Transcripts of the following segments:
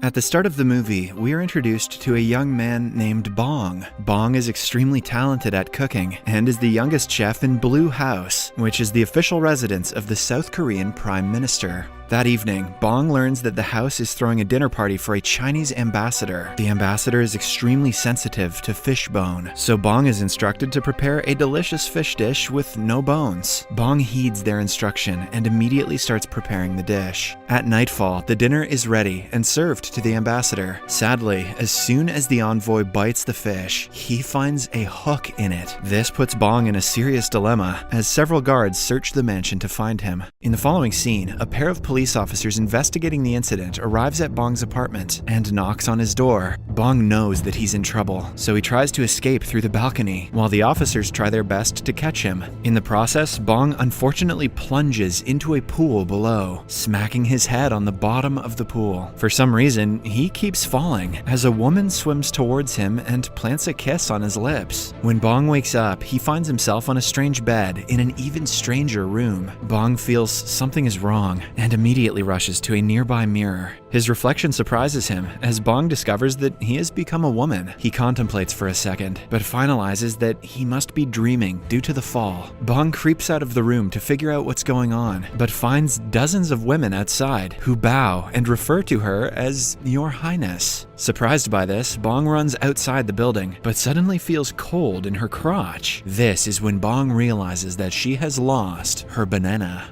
At the start of the movie, we are introduced to a young man named Bong. Bong is extremely talented at cooking and is the youngest chef in Blue House, which is the official residence of the South Korean Prime Minister. That evening, Bong learns that the house is throwing a dinner party for a Chinese ambassador. The ambassador is extremely sensitive to fish bone, so Bong is instructed to prepare a delicious fish dish with no bones. Bong heeds their instruction and immediately starts preparing the dish. At nightfall, the dinner is ready and served to the ambassador. Sadly, as soon as the envoy bites the fish, he finds a hook in it. This puts Bong in a serious dilemma, as several guards search the mansion to find him. In the following scene, a pair of police officers investigating the incident arrives at Bong's apartment and knocks on his door. Bong knows that he's in trouble, so he tries to escape through the balcony, while the officers try their best to catch him. In the process, Bong unfortunately plunges into a pool below, smacking his head on the bottom of the pool. For some reason, he keeps falling, as a woman swims towards him and plants a kiss on his lips. When Bong wakes up, he finds himself on a strange bed in an even stranger room. Bong feels something is wrong and immediately rushes to a nearby mirror. His reflection surprises him as Bong discovers that he has become a woman. He contemplates for a second, but finalizes that he must be dreaming due to the fall. Bong creeps out of the room to figure out what's going on, but finds dozens of women outside who bow and refer to her as Your Highness. Surprised by this, Bong runs outside the building, but suddenly feels cold in her crotch. This is when Bong realizes that she has lost her banana.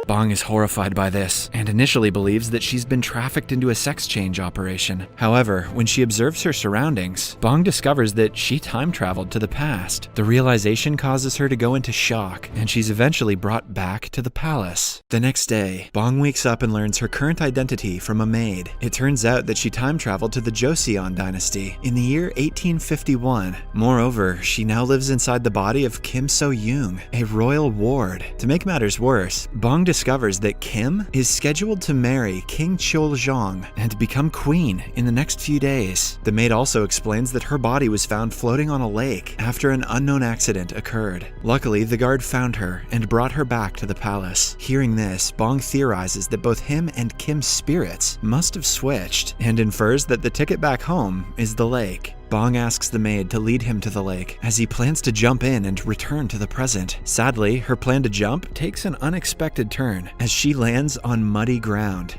Bong is horrified by this and initially believes that she's been trafficked into a sex change operation. However, when she observes her surroundings, Bong discovers that she time traveled to the past. The realization causes her to go into shock, and she's eventually brought back to the palace. The next day, Bong wakes up and learns her current identity from a maid. It turns out that she time traveled to the Joseon dynasty in the year 1851. Moreover, she now lives inside the body of Kim So-young, a royal ward. To make matters worse, Bong discovers that Kim is scheduled to marry King Chol-jong and become queen in the next few days. The maid also explains that her body was found floating on a lake after an unknown accident occurred. Luckily, the guard found her and brought her back to the palace. Hearing this, Bong theorizes that both him and Kim's spirits must have switched and infers that the ticket back home is the lake. Bong asks the maid to lead him to the lake, as he plans to jump in and return to the present. Sadly, her plan to jump takes an unexpected turn, as she lands on muddy ground.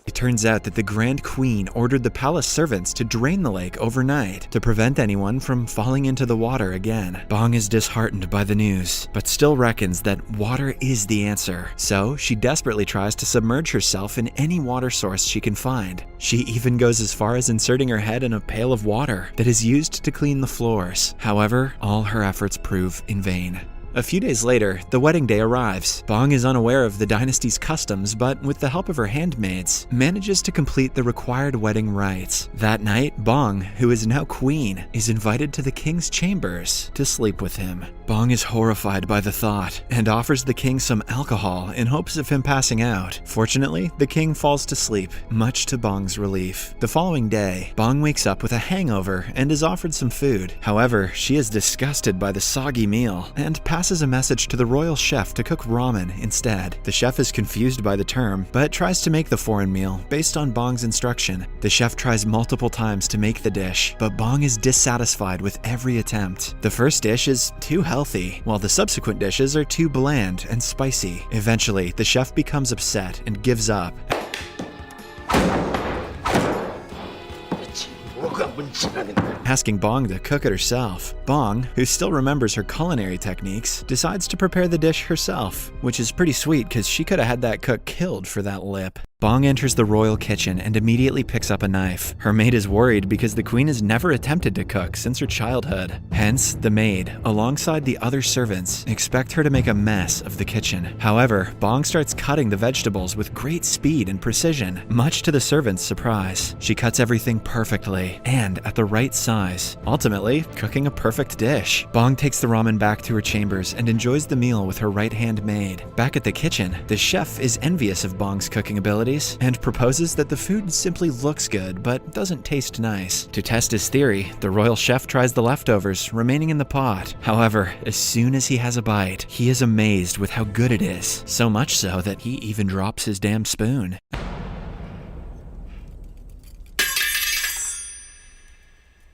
It turns out that the Grand Queen ordered the palace servants to drain the lake overnight to prevent anyone from falling into the water again. Bong is disheartened by the news, but still reckons that water is the answer, so she desperately tries to submerge herself in any water source she can find. She even goes as far as inserting her head in a pail of water that is used to clean the floors. However, all her efforts prove in vain. A few days later, the wedding day arrives. Bong is unaware of the dynasty's customs, but with the help of her handmaids, manages to complete the required wedding rites. That night, Bong, who is now queen, is invited to the king's chambers to sleep with him. Bong is horrified by the thought and offers the king some alcohol in hopes of him passing out. Fortunately, the king falls to sleep, much to Bong's relief. The following day, Bong wakes up with a hangover and is offered some food. However, she is disgusted by the soggy meal and passes a message to the royal chef to cook ramen instead. The chef is confused by the term, but tries to make the foreign meal based on Bong's instruction. The chef tries multiple times to make the dish, but Bong is dissatisfied with every attempt. The first dish is too healthy, while the subsequent dishes are too bland and spicy. Eventually, the chef becomes upset and gives up. Asking Bong to cook it herself. Bong, who still remembers her culinary techniques, decides to prepare the dish herself, which is pretty sweet because she could have had that cook killed for that lip. Bong enters the royal kitchen and immediately picks up a knife. Her maid is worried because the queen has never attempted to cook since her childhood. Hence, the maid, alongside the other servants, expect her to make a mess of the kitchen. However, Bong starts cutting the vegetables with great speed and precision, much to the servants' surprise. She cuts everything perfectly and at the right size, ultimately cooking a perfect dish. Bong takes the ramen back to her chambers and enjoys the meal with her right-hand maid. Back at the kitchen, the chef is envious of Bong's cooking ability qualities and proposes that the food simply looks good but doesn't taste nice. To test his theory, the royal chef tries the leftovers remaining in the pot. However, as soon as he has a bite, he is amazed with how good it is, so much so that he even drops his damn spoon.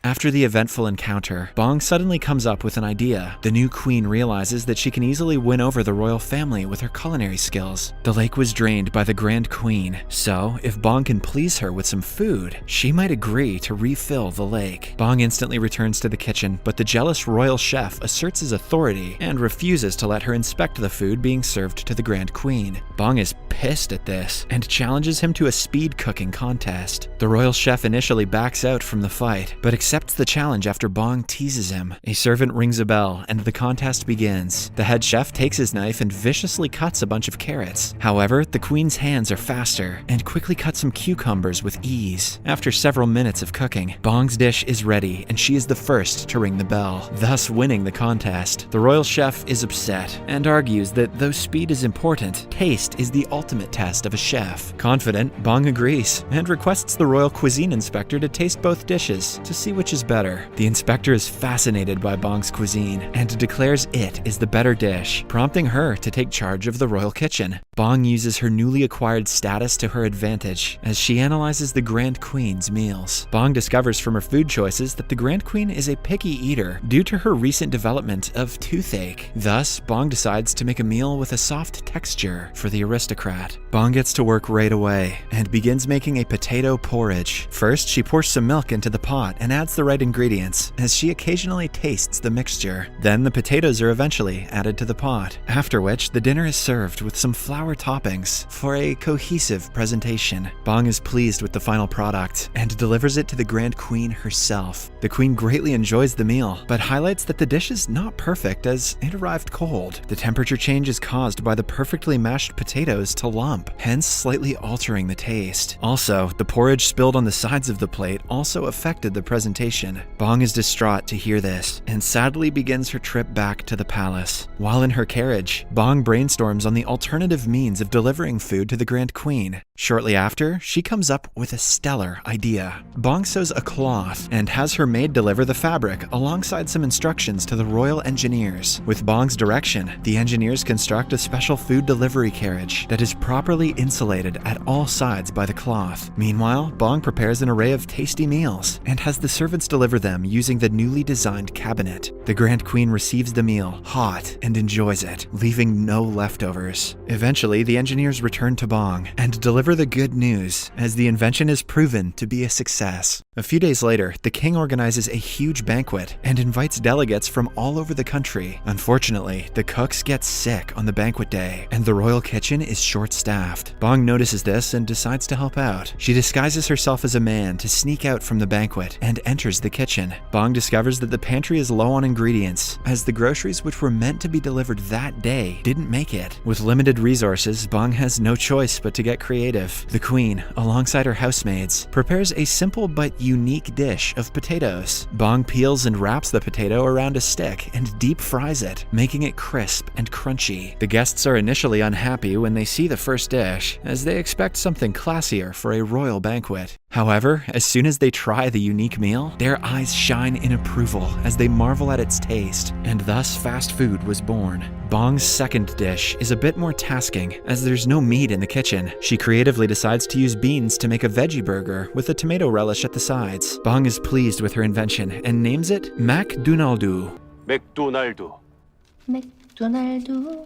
After the eventful encounter, Bong suddenly comes up with an idea. The new queen realizes that she can easily win over the royal family with her culinary skills. The lake was drained by the Grand Queen, so if Bong can please her with some food, she might agree to refill the lake. Bong instantly returns to the kitchen, but the jealous royal chef asserts his authority and refuses to let her inspect the food being served to the Grand Queen. Bong is pissed at this and challenges him to a speed cooking contest. The royal chef initially backs out from the fight, but accepts the challenge after Bong teases him. A servant rings a bell and the contest begins. The head chef takes his knife and viciously cuts a bunch of carrots. However, the queen's hands are faster and quickly cut some cucumbers with ease. After several minutes of cooking, Bong's dish is ready and she is the first to ring the bell, thus winning the contest. The royal chef is upset and argues that though speed is important, taste is the ultimate test of a chef. Confident, Bong agrees and requests the royal cuisine inspector to taste both dishes to see which is better. The inspector is fascinated by Bong's cuisine and declares it is the better dish, prompting her to take charge of the royal kitchen. Bong uses her newly acquired status to her advantage as she analyzes the Grand Queen's meals. Bong discovers from her food choices that the Grand Queen is a picky eater due to her recent development of toothache. Thus, Bong decides to make a meal with a soft texture for the aristocrat. Bong gets to work right away and begins making a potato porridge. First, she pours some milk into the pot and adds the right ingredients, as she occasionally tastes the mixture. Then the potatoes are eventually added to the pot, after which the dinner is served with some flour toppings for a cohesive presentation. Bong is pleased with the final product and delivers it to the Grand Queen herself. The queen greatly enjoys the meal, but highlights that the dish is not perfect as it arrived cold. The temperature change is caused by the perfectly mashed potatoes to lump, hence slightly altering the taste. Also, the porridge spilled on the sides of the plate also affected the presentation. Bong is distraught to hear this and sadly begins her trip back to the palace. While in her carriage, Bong brainstorms on the alternative means of delivering food to the Grand Queen. Shortly after, she comes up with a stellar idea. Bong sews a cloth and has her maid deliver the fabric alongside some instructions to the royal engineers. With Bong's direction, the engineers construct a special food delivery carriage that is properly insulated at all sides by the cloth. Meanwhile, Bong prepares an array of tasty meals and has the servants deliver them using the newly designed cabinet. The Grand Queen receives the meal hot and enjoys it, leaving no leftovers. Eventually, the engineers return to Bong and deliver the good news, as the invention is proven to be a success. A few days later, the king organizes a huge banquet and invites delegates from all over the country. Unfortunately, the cooks get sick on the banquet day, and the royal kitchen is short-staffed. Bong notices this and decides to help out. She disguises herself as a man to sneak out from the banquet and enters the kitchen. Bong discovers that the pantry is low on ingredients, as the groceries which were meant to be delivered that day didn't make it. With limited resources, Bong has no choice but to get creative. The queen, alongside her housemaids, prepares a simple but unique dish of potatoes. Bong peels and wraps the potato around a stick and deep fries it, making it crisp and crunchy. The guests are initially unhappy when they see the first dish, as they expect something classier for a royal banquet. However, as soon as they try the unique meal, their eyes shine in approval as they marvel at its taste, and thus fast food was born. Bong's second dish is a bit more tasking, as there's no meat in the kitchen. She creatively decides to use beans to make a veggie burger with a tomato relish at the sides. Bong is pleased with her invention and names it MCDONALD.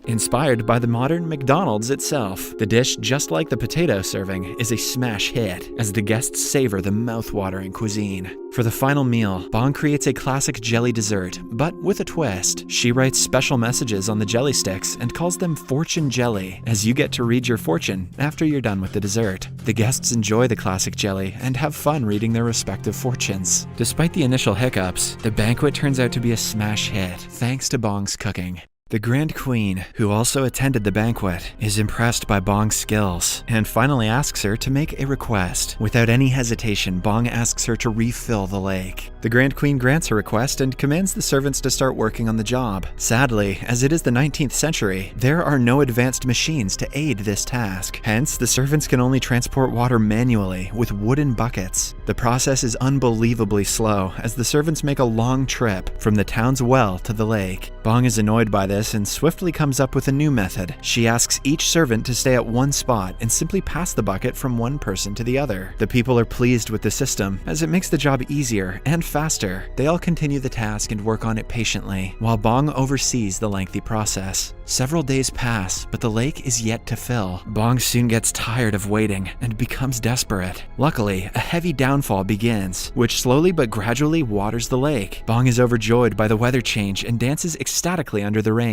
Inspired by the modern McDonald's itself, the dish, just like the potato serving, is a smash hit as the guests savor the mouth-watering cuisine. For the final meal, Bong creates a classic jelly dessert, but with a twist. She writes special messages on the jelly sticks and calls them fortune jelly, as you get to read your fortune after you're done with the dessert. The guests enjoy the classic jelly and have fun reading their respective fortunes. Despite the initial hiccups, the banquet turns out to be a smash hit, thanks to Bong's cooking. The Grand Queen, who also attended the banquet, is impressed by Bong's skills and finally asks her to make a request. Without any hesitation, Bong asks her to refill the lake. The Grand Queen grants her request and commands the servants to start working on the job. Sadly, as it is the 19th century, there are no advanced machines to aid this task. Hence, the servants can only transport water manually with wooden buckets. The process is unbelievably slow as the servants make a long trip from the town's well to the lake. Bong is annoyed by this and swiftly comes up with a new method. She asks each servant to stay at one spot and simply pass the bucket from one person to the other. The people are pleased with the system as it makes the job easier and faster. They all continue the task and work on it patiently, while Bong oversees the lengthy process. Several days pass, but the lake is yet to fill. Bong soon gets tired of waiting and becomes desperate. Luckily, a heavy downfall begins, which slowly but gradually waters the lake. Bong is overjoyed by the weather change and dances ecstatically under the rain.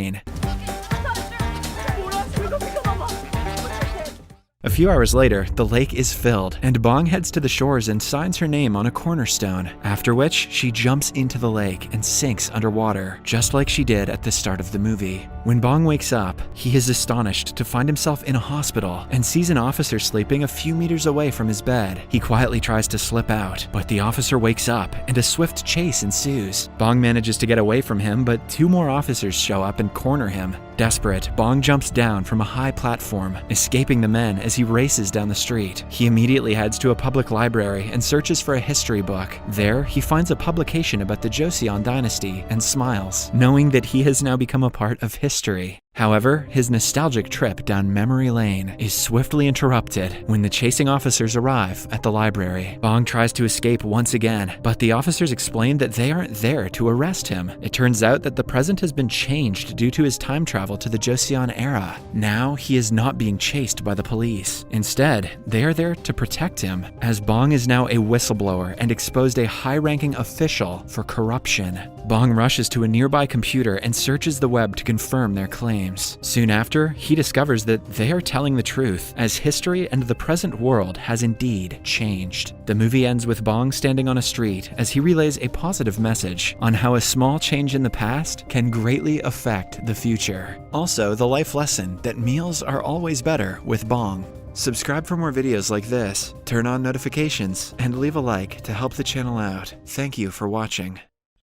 A few hours later, the lake is filled, and Bong heads to the shores and signs her name on a cornerstone, after which she jumps into the lake and sinks underwater, just like she did at the start of the movie. When Bong wakes up, he is astonished to find himself in a hospital and sees an officer sleeping a few meters away from his bed. He quietly tries to slip out, but the officer wakes up and a swift chase ensues. Bong manages to get away from him, but two more officers show up and corner him. Desperate, Bong jumps down from a high platform, escaping the men as he races down the street. He immediately heads to a public library and searches for a history book. There, he finds a publication about the Joseon dynasty and smiles, knowing that he has now become a part of history. However, his nostalgic trip down memory lane is swiftly interrupted when the chasing officers arrive at the library. Bong tries to escape once again, but the officers explain that they aren't there to arrest him. It turns out that the present has been changed due to his time travel to the Joseon era. Now, he is not being chased by the police. Instead, they are there to protect him, as Bong is now a whistleblower and exposed a high-ranking official for corruption. Bong rushes to a nearby computer and searches the web to confirm their claims. Soon after, he discovers that they are telling the truth, as history and the present world has indeed changed. The movie ends with Bong standing on a street as he relays a positive message on how a small change in the past can greatly affect the future. Also, the life lesson that meals are always better with Bong. Subscribe for more videos like this, turn on notifications, and leave a like to help the channel out. Thank you for watching.